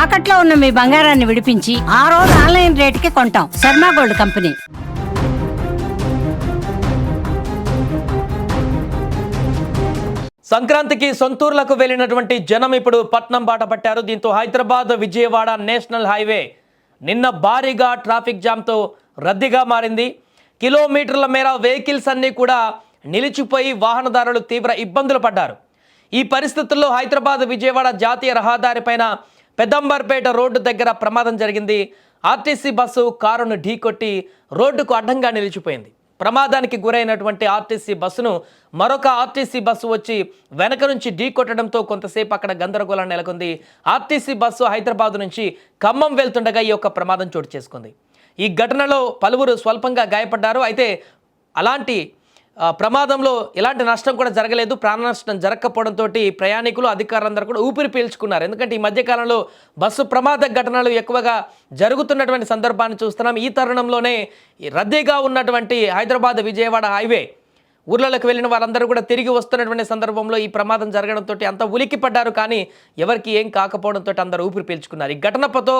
తాకట్లో ఉన్న మీ బంగారాన్ని విడిపించి ఆ రోజు ఆన్లైన్ రేటుకి కొంటాం. Sharma gold company. సంక్రాంతికి సొంతూర్లకు వెళ్లినటువంటి జనం ఇప్పుడు పట్నం బాట పట్టారు. దీంతో హైదరాబాద్ విజయవాడ నేషనల్ హైవే నిన్న భారీగా ట్రాఫిక్ జామ్తో రద్దీగా మారింది. కిలోమీటర్ల మేర వెహికల్స్ అన్నీ కూడా నిలిచిపోయి వాహనదారులు తీవ్ర ఇబ్బందులు పడ్డారు. ఈ పరిస్థితుల్లో హైదరాబాద్ విజయవాడ జాతీయ రహదారిపైన పెద్దంబర్పేట రోడ్డు దగ్గర ప్రమాదం జరిగింది. ఆర్టీసీ బస్సు కారును ఢీకొట్టి రోడ్డుకు అడ్డంగా నిలిచిపోయింది. ప్రమాదానికి గురైనటువంటి ఆర్టీసీ బస్సును మరొక ఆర్టీసీ బస్సు వచ్చి వెనక నుంచి ఢీకొట్టడంతో కొంతసేపు అక్కడ గందరగోళం నెలకొంది. ఆర్టీసీ బస్సు హైదరాబాద్ నుంచి ఖమ్మం వెళ్తుండగా ఈ యొక్క ప్రమాదం చోటు చేసుకుంది. ఈ ఘటనలో పలువురు స్వల్పంగా గాయపడ్డారు. అయితే అలాంటి ప్రమాదంలో ఎలాంటి నష్టం కూడా జరగలేదు. ప్రాణ నష్టం జరగకపోవడంతో ప్రయాణికులు అధికారులందరూ కూడా ఊపిరి పీల్చుకున్నారు. ఎందుకంటే ఈ మధ్యకాలంలో బస్సు ప్రమాద ఘటనలు ఎక్కువగా జరుగుతున్నటువంటి సందర్భాన్ని చూస్తున్నాం. ఈ తరుణంలోనే రద్దీగా ఉన్నటువంటి హైదరాబాద్ విజయవాడ హైవే ఊర్లలోకి వెళ్ళిన వారందరూ కూడా తిరిగి వస్తున్నటువంటి సందర్భంలో ఈ ప్రమాదం జరగడంతో అంత ఉలిక్కి పడ్డారు. కానీ ఎవరికి ఏం కాకపోవడంతో అందరూ ఊపిరి పీల్చుకున్నారు. ఈ ఘటనతో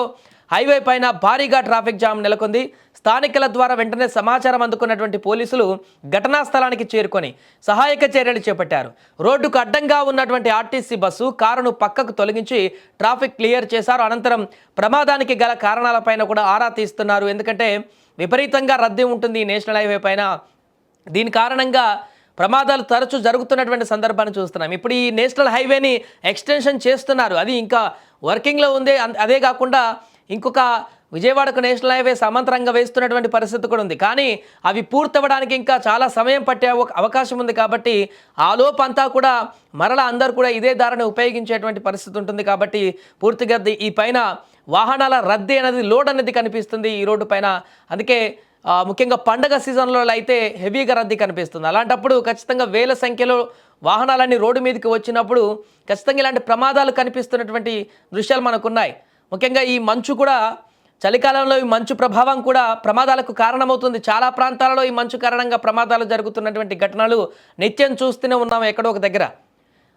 హైవే పైన భారీగా ట్రాఫిక్ జామ్ నెలకొంది. స్థానికుల ద్వారా వెంటనే సమాచారం అందుకున్నటువంటి పోలీసులు ఘటనా స్థలానికి చేరుకొని సహాయక చర్యలు చేపట్టారు. రోడ్డుకు అడ్డంగా ఉన్నటువంటి ఆర్టీసీ బస్సు కారును పక్కకు తొలగించి ట్రాఫిక్ క్లియర్ చేశారు. అనంతరం ప్రమాదానికి గల కారణాలపైన కూడా ఆరా తీస్తున్నారు. ఎందుకంటే విపరీతంగా రద్దీ ఉంటుంది ఈ నేషనల్ హైవే పైన. దీని కారణంగా ప్రమాదాలు తరచూ జరుగుతున్నటువంటి సందర్భాన్ని చూస్తున్నాం. ఇప్పుడు ఈ నేషనల్ హైవేని ఎక్స్టెన్షన్ చేస్తున్నారు. అది ఇంకా వర్కింగ్లో ఉంది. అదే కాకుండా ఇంకొక విజయవాడకు నేషనల్ హైవే సమాంతరంగా వేస్తున్నటువంటి పరిస్థితి కూడా ఉంది. కానీ అవి పూర్తవడానికి ఇంకా చాలా సమయం పట్టే అవకాశం ఉంది. కాబట్టి ఆ లోపంతా కూడా మరలా అందరూ కూడా ఇదే దారిని ఉపయోగించేటువంటి పరిస్థితి ఉంటుంది. కాబట్టి పూర్తిగా ఈ పైన వాహనాల రద్దీ అనేది లోడ్ అనేది కనిపిస్తుంది ఈ రోడ్డు పైన. అందుకే ముఖ్యంగా పండగ సీజన్లో అయితే హెవీగా రద్దీ కనిపిస్తుంది. అలాంటప్పుడు ఖచ్చితంగా వేల సంఖ్యలో వాహనాలన్నీ రోడ్డు మీదకి వచ్చినప్పుడు ఖచ్చితంగా ఇలాంటి ప్రమాదాలు కనిపిస్తున్నటువంటి దృశ్యాలు మనకున్నాయి. ముఖ్యంగా ఈ మంచు కూడా చలికాలంలో ఈ మంచు ప్రభావం కూడా ప్రమాదాలకు కారణమవుతుంది. చాలా ప్రాంతాలలో ఈ మంచు కారణంగా ప్రమాదాలు జరుగుతున్నటువంటి ఘటనలు నిత్యం చూస్తూనే ఉన్నాం ఎక్కడో ఒక దగ్గర.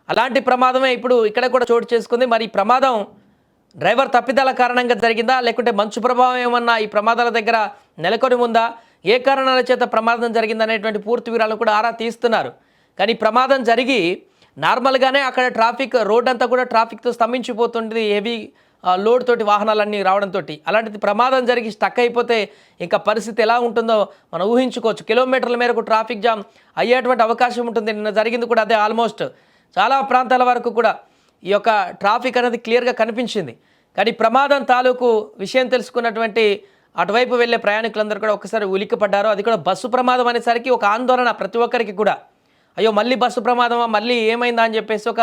అలాంటి ప్రమాదమే ఇప్పుడు ఇక్కడ కూడా చోటు చేసుకుంది. మరి ఈ ప్రమాదం డ్రైవర్ తప్పిదాల కారణంగా జరిగిందా, లేకుంటే మంచు ప్రభావం ఏమన్నా ఈ ప్రమాదాల దగ్గర నెలకొని ఉందా, ఏ కారణాల చేత ప్రమాదం జరిగిందనేటువంటి పూర్తి వివరాలు కూడా ఆరా తీస్తున్నారు. కానీ ప్రమాదం జరిగి నార్మల్గానే అక్కడ ట్రాఫిక్ రోడ్ అంతా కూడా ట్రాఫిక్తో స్తంభించిపోతుంది. హెవీ లోడ్ తోటి వాహనాలన్నీ రావడంతో అలాంటిది ప్రమాదం జరిగి స్టక్ అయిపోతే ఇంకా పరిస్థితి ఎలా ఉంటుందో మనం ఊహించుకోవచ్చు. కిలోమీటర్ల మేరకు ట్రాఫిక్ జామ్ అయ్యేటువంటి అవకాశం ఉంటుంది. నిన్న జరిగింది కూడా అదే. ఆల్మోస్ట్ చాలా ప్రాంతాల వరకు కూడా ఈ యొక్క ట్రాఫిక్ అనేది క్లియర్గా కనిపించింది. కానీ ప్రమాదం తాలూకు విషయం తెలుసుకున్నటువంటి అటువైపు వెళ్ళే ప్రయాణికులందరూ కూడా ఒకసారి ఉలిక్కిపడ్డారు. అది కూడా బస్సు ప్రమాదం అనేసరికి ఒక ఆందోళన ప్రతి ఒక్కరికి కూడా. అయ్యో మళ్ళీ బస్సు ప్రమాదమా, మళ్ళీ ఏమైందా అని చెప్పేసి ఒక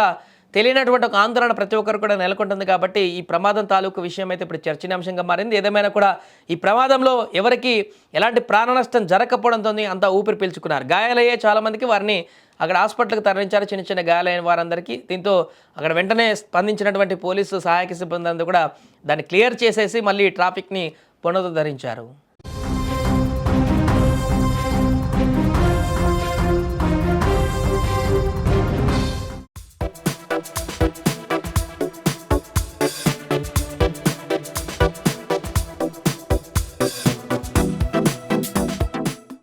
తెలియనటువంటి ఒక ఆందోళన ప్రతి ఒక్కరు కూడా నెలకొంటుంది. కాబట్టి ఈ ప్రమాదం తాలూకు విషయం అయితే ఇప్పుడు చర్చనీయాంశంగా మారింది. ఏదేమైనా కూడా ఈ ప్రమాదంలో ఎవరికి ఎలాంటి ప్రాణ నష్టం జరగకపోవడంతో అంతా ఊపిరి పీల్చుకున్నారు. గాయాలయ్యే చాలామందికి వారిని అక్కడ హాస్పిటల్కి తరలించారు, చిన్న చిన్న గాయాలైన వారందరికీ. దీంతో అక్కడ వెంటనే స్పందించినటువంటి పోలీసు సహాయక సిబ్బంది అందరూ కూడా దాన్ని క్లియర్ చేసేసి మళ్ళీ ట్రాఫిక్ని పునరుద్ధరించారు.